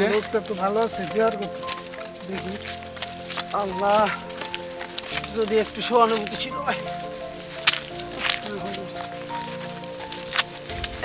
রে? লোকটা তো ভালো আছে, দেওয়ার কথা দেখি। আল্লাহ, যদি একটু সহানুভূতি ছিল।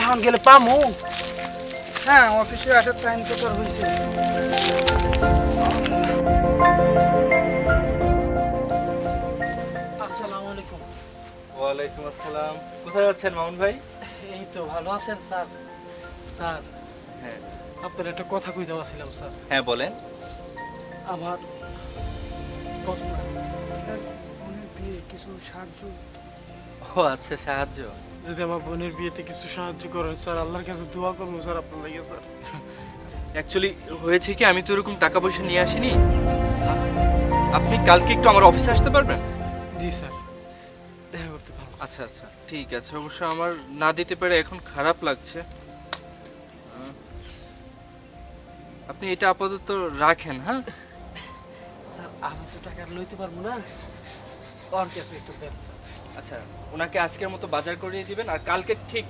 এখন গেলে পামু? হ্যাঁ, অফিসে আসার টাইম তো তোর হয়েছে। আসসালামু আলাইকুম। ওয়ালাইকুম আসসালাম। কোথায় যাচ্ছেন মামুন ভাই? এই তো ভালো আছেন স্যার? স্যার, হ্যাঁ আপনার একটা কথা কই দেওয়াছিলাম স্যার। হ্যাঁ বলেন। আমার বস না, বোনের বিয়ে কিছু সাহায্য, ও আচ্ছা, সাহায্য। যদি আমার বোনের বিয়েতে কিছু সাহায্য করেন স্যার, আল্লাহর কাছে দোয়া করবো স্যার আপনার লাগে স্যার। অ্যাকচুয়ালি হয়েছে কি, আমি তো এরকম টাকা পয়সা নিয়ে আসিনি। আপনি কালকে একটু আমার অফিসে আসতে পারবেন? জি স্যার, দেখা করতে পারবো। আচ্ছা আচ্ছা, ঠিক আছে। অবশ্য আমার না দিতে পেরে এখন খারাপ লাগছে। আপনি এটা আপাতত রাখেন, হ্যাঁ? স্যার, আমি তো টাকা লইতে পারবো না, ওর কাছে একটু দেন স্যার। আচ্ছা, ওনাকে আজকের মতো বাজার করিয়ে দিবেন, আর কালকে ঠিক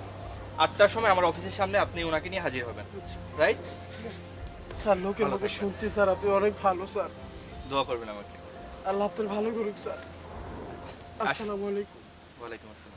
8টার সময় আমার অফিসের সামনে আপনি ওনাকে নিয়ে হাজির হবেন, রাইট? স্যার, লোকের ভালো মুখে থাকবেন। শুনছি স্যার আপনি অনেক ভালো স্যার। দোয়া করবেন আমাকে। আল্লাহ আপনার ভালো করুক স্যার। আসসালামু আলাইকুম। ওয়ালাইকুম আসসালাম।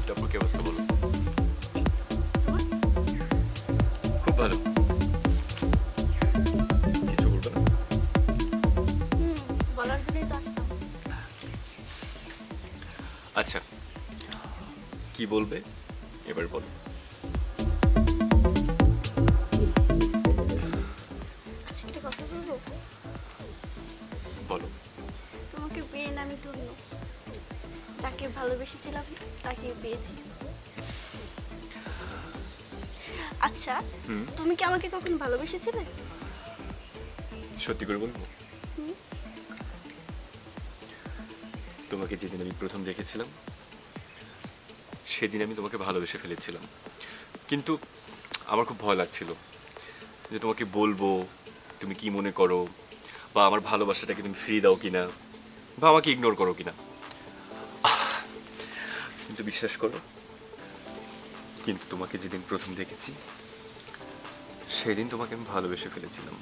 তারপর কি অবস্থা বলো? খুব ভালো। কিছু বলবে না? বলার জন্যই তো আসলাম। আচ্ছা, কি বলবে এবার বলো। আজকে একটা কথা বলবো? বলো। তোমাকে পেয়ে না আমি ধন্য। যাকে ভালোবেসেছিলাম তাকে পেয়েছি। আচ্ছা, তুমি কি আমাকে কখন ভালোবেসেছিলে? সত্যি করে বলবো, তোমাকে যেদিন আমি প্রথম দেখেছিলাম সেদিন আমি তোমাকে ভালোবেসে ফেলেছিলাম। কিন্তু আমার খুব ভয় লাগছিল যে তোমাকে বলবো তুমি কি মনে করো, বা আমার ভালোবাসাটাকে তুমি ফ্রি দাও কিনা, বা আমাকে ইগনোর করো কিনা। কিন্তু বিশ্বাস করো, কিন্তু তোমাকে যেদিন প্রথম দেখেছি সেদিন তোমাকে আমি ভালোবেসে ফেলেছিলাম।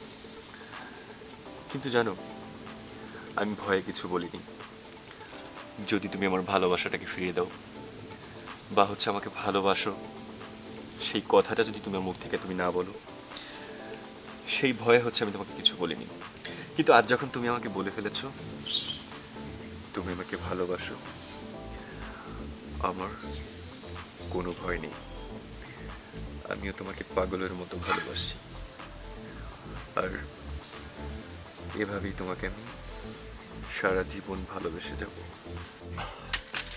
কিন্তু জানো, আমি ভয়ে কিছু বলিনি। যদি তুমি আমার ভালোবাসাটাকে ফিরিয়ে দাও, বা আমাকে ভালোবাসো, সেই কথাটা যদি তোমার মুখ থেকে তুমি না বলো, সেই ভয়ে আমি তোমাকে কিছু বলিনি। কিন্তু আজ যখন তুমি আমাকে বলে ফেলেছো তুমি আমাকে ভালোবাসো, আমার কোনো ভয় নেই। আমিও তোমাকে পাগলের মতো ভালোবাসি, আর এভাবেই তোমাকে আমি সারা জীবন ভালোবেসে যাব।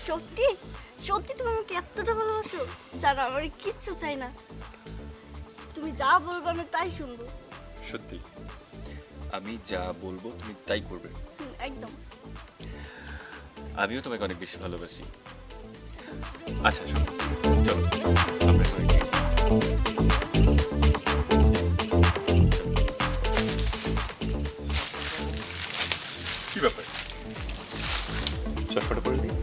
সত্যি সত্যি তুমি আমাকে এতটা ভালোবাসো? জানো আমার কিচ্ছু চাই না, তুমি যা বলবে আমি তাই শুনবো। সত্যি আমি যা বলবো তুমি তাই করবে। একদম। আমিও তোমাকে অনেক বেশি ভালোবাসি। আচ্ছা শোনো, চলো আমরা ঘরে যাই। কি ব্যাপার, চটপটা পরে দিই।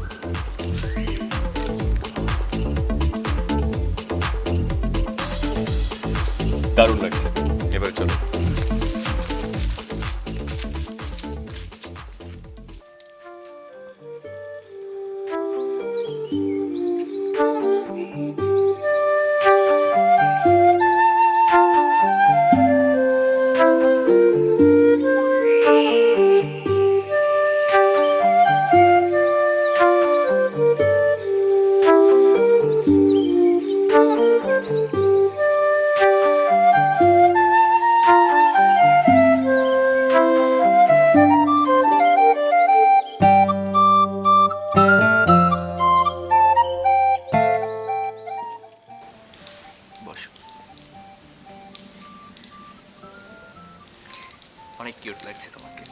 দারুণ লাগছে, এবার চলো। বসো। অনেক কিউট লাগছে তোমাকে।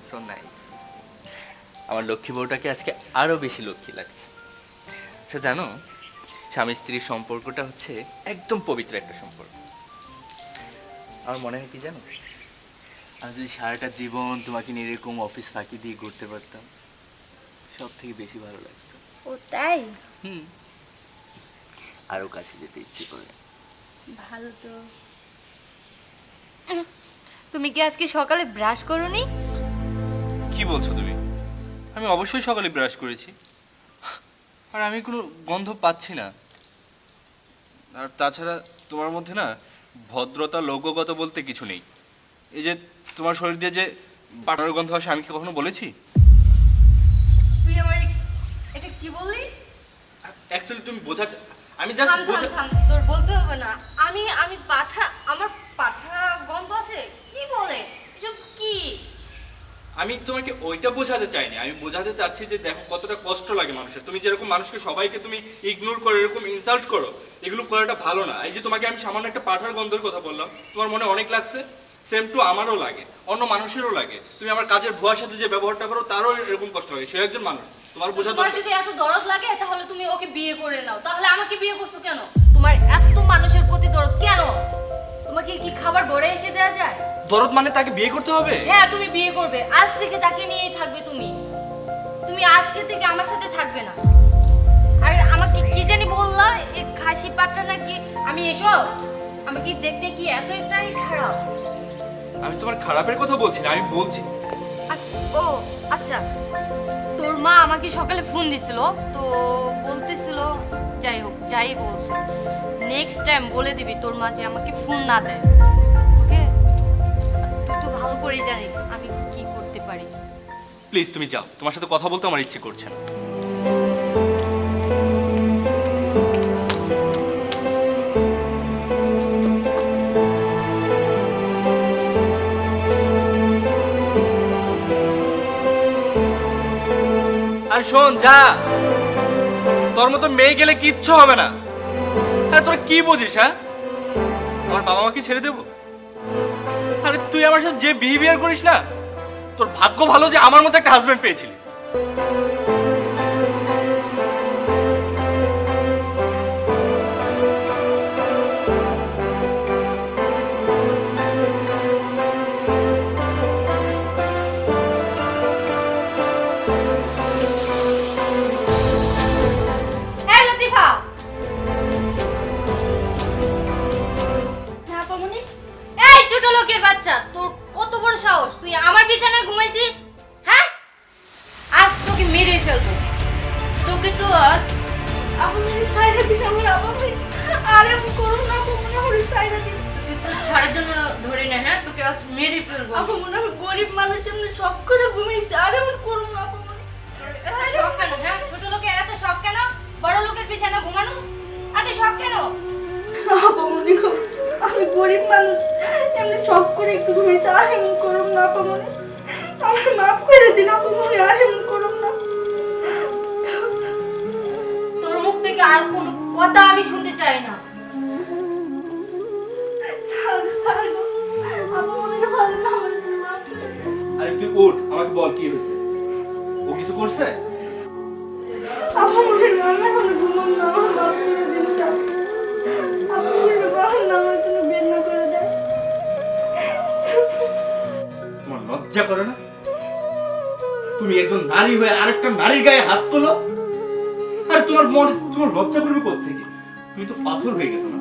So nice. আমার লক্ষ্মী বউটাকে আজকে আরো বেশি লক্ষ্মী লাগছে। আচ্ছা জানো, স্বামী স্ত্রীর সম্পর্কটা হচ্ছে একদম পবিত্র একটা সম্পর্ক। আমার মনে হয় কি জানো, আমি যদি সারাটা জীবন তোমাকে নিয়ে এরকম অফিস ফাঁকি দিয়ে ঘুরতে পারতাম, সব থেকে বেশি ভালো লাগতো। ও তাই? আরো কাছে যেতে ইচ্ছে করে। ভালো তো। তুমি কি আজকে সকালে ব্রাশ করোনি? কি বলছো তুমি? আমি অবশ্যই সকালে ব্রাশ করেছি, আর আমি কোনো গন্ধ পাচ্ছি না। আর তাছাড়া তোমার মধ্যে না ভদ্রতা লৌকিকত বলতে কিছু নেই। এই যে তোমার শরীর দিয়ে যে পাটার গন্ধ আসে, আমি কি কখনো বলেছি? তুই আমার এটা কি বললি? অ্যাকচুয়ালি তুমি বোঝাতে, আমি জাস্ট থাম থাম থাম, তোর বলতে হবে না। আমি পাঠা, আমার পাঠা গন্ধ আছে? কি বলে এসব? কি আমি তোমাকে ওইটা বোঝাতে চাইনি, আমি বোঝাতে চাচ্ছি যে দেখো কতটা কষ্ট লাগে মানুষের। তুমি যেরকম মানুষকে সবাইকে তুমি ইগনোর করো, এরকম ইনসাল্ট করো, এগুলো করাটা ভালো না। এই যে তোমাকে আমি সামান্য একটা পাঠার গন্ধের কথা বললাম, তোমার মনে অনেক লাগছে, সেম টু আমারও লাগে, অন্য মানুষেরও লাগে। তুমি আমার কাজের ভুয়ার সাথে যে ব্যবহারটা করো তারও এরকম কষ্ট লাগে, সে একজন মানুষ। তোমার বোঝা তোমার যদি এত দরদ লাগে তাহলে তুমি ওকে বিয়ে করে নাও। তাহলে আমাকে বিয়ে করছো কেন? তোমার এত মানুষের প্রতি দরদ কেন? তোমাকে কি খাবার ঘরে এসে দেওয়া যায়? দরদ মানে তাকে বিয়ে করতে হবে? হ্যাঁ, তুমি বিয়ে করবে। আজ থেকে তাকে নিয়েই থাকবে তুমি। তুমি আজকে থেকে আমার সাথে থাকবে না। আর আমাকে কি জানি বললা, এই খাসি পাটটা নাকি আমি এসব? আমি কি দেখতে কি এতটাই খারাপ? আমি তোমার খারাপের কথা বলছি না, আমি বলছি আচ্ছা, ও আচ্ছা, তোর মা আমাকে সকালে ফোন দিছিল, তো বলতেছিল, যাই হোক যাই বলছে, নেক্সট টাইম বলে দিবি তোর মা যে আমাকে ফোন না দেয়, ওকে? তুই তো ভালো করেই জানিস আমি কি করতে পারি। প্লিজ তুমি যাও, তোমার সাথে কথা বলতে আমার ইচ্ছে করছে না। আর শোন, যা, তোর মতো মেয়ে গেলে কিচ্ছু হবে না। হ্যাঁ, তোরা কি বুঝিস? হ্যাঁ, আমার বাবা মাকে ছেড়ে দেবো? আরে তুই আমার সাথে যে বিহেভিয়ার করিস না, তোর ভাগ্য ভালো যে আমার মতো একটা হাজবেন্ড পেয়েছিলি। হ্যাঁ লতিফা, হ্যাঁ পামনি। এই ছোট লোকের বাচ্চা, তোর কত বড় সাহস, তুই আমার বিছানায় ঘুমাইছিস? হ্যাঁ, আজ তোকে মেরে ফেলবো। তোকে তো আজ আপনি সাইডে দিন, আমি আপনি আরে করুন না, আপনি আমার সাইডে দিন। তুই তো ছাড়ার জন্য ধরে না। হ্যাঁ, তোকে আজ মেরে ফেলবো। আপু মনে হয় গরিব মানুষ এমনি সব করে ঘুমিয়েছে, আরে আমি করুন না আপু। এত শখ কেন? হ্যাঁ, ছোট লোকের এত শখ কেন? বড় লোকের বিছানা ঘুমানো এত শখ কেন? আপু মনে আমি গরিব মানুষ, এমনি সব করে একটু ঘুমিয়েছে, আর এমন করুম না আপামনি, আমার মাফ করে দিন আপামনি, আর এমন করুম না। তোর মুখ থেকে আর কোনো কথা আমি শুনতে চাই না। স্যার স্যার আপামনির ভালো না, আমার জন্য মাফ করে দিন। আরে তুই ওঠ, আমাকে বল কি হয়েছে। ও কিছু করছে? আপামনির আমি এখন ঘুমাম না, আমার মাফ করে দিন স্যার। আপামনির ভালো না, আমার জন্য বের না করে দেয়। তোমার লজ্জা করে না? তুমি একজন নারী হয়ে আরেকটা নারীর গায়ে হাত তোলো? আরে তোমার লজ্জা করবে কোত্থেকে? তুমি তো পাথর হয়ে গেছো না?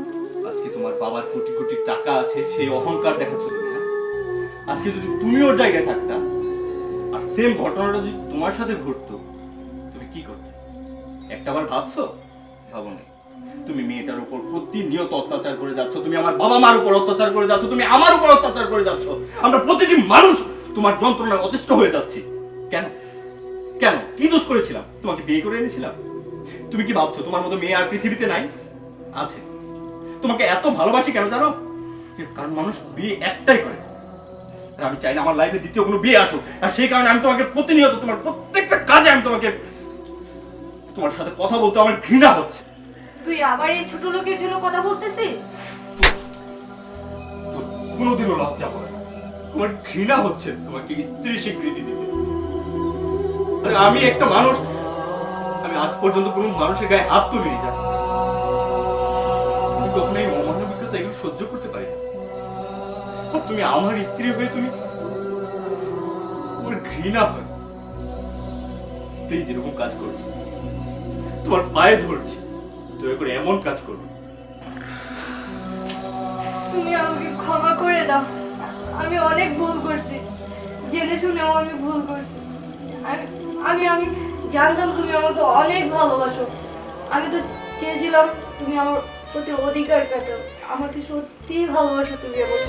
আজকে তোমার বাবার কোটি কোটি টাকা আছে, সেই অহংকার দেখাচ্ছ তুমি না? আজকে যদি তুমি ওর জায়গায় থাকতা আর সেম ঘটনাটা যদি তোমার সাথে ঘটতো, তুমি কি করতে? একটাবার ভাবছো? ভাবো না। তুমি মেয়েটার উপর প্রতিনিয়ত অত্যাচার করে যাচ্ছ, তুমি আমার বাবা মার উপর অত্যাচার করে যাচ্ছ, তুমি আমার উপর অত্যাচার করে যাচ্ছ। আমরা প্রতিটি মানুষ তোমার যন্ত্রণায় অতিষ্ঠ হয়ে যাচ্ছি। কেন? কেন? কি দোষ করেছিলাম? তোমাকে বিয়ে করে এনেছিলাম? তুমি কি ভাবছো তোমার মতো মেয়ে আর পৃথিবীতে নাই? আছে। তোমাকে এত ভালোবাসি কেন জানো? কারণ মানুষ বিয়ে একটাই করে। আর আমি চাই না আমার লাইফে দ্বিতীয় কোনো বিয়ে আসুক। আর সেই কারণে আমি তোমাকে প্রতিনিয়ত তোমার প্রত্যেকটা কাজে আমি তোমার সাথে কথা বলতে আমার ঘৃণা হচ্ছে। তুই আবার এই ছোট লোকের জন্য কথা বলতেছিস? তোর কোনোদিনও লজ্জা করে না। তোমার ঘৃণা হচ্ছে তোমাকে স্ত্রী স্বীকৃতি দিতে। আরে আমি একটা মানুষ, আমি আজ পর্যন্ত কোনো মানুষের গায়ে হাত তুলিনি জানি। আমি কখনো এই অমানবিকতা এগুলো সহ্য করতে পারি না। আর তুমি আমার স্ত্রী হয়ে তোমার ঘৃণা হয়। প্লিজ এরকম কাজ করবে, তোমার পায়ে ধরছি, দয়া করে এমন কাজ করবে। তুমি আমাকে ক্ষমা করে দাও, আমি অনেক ভুল করছি, জেনে শুনেও আমি ভুল করছি। আমি আমি জানতাম তুমি আমাকে অনেক ভালোবাসো। আমি তো চেয়েছিলাম তুমি আমার প্রতি অধিকার কাটাও। আমাকে সত্যিই ভালোবাসো তুমি আমার।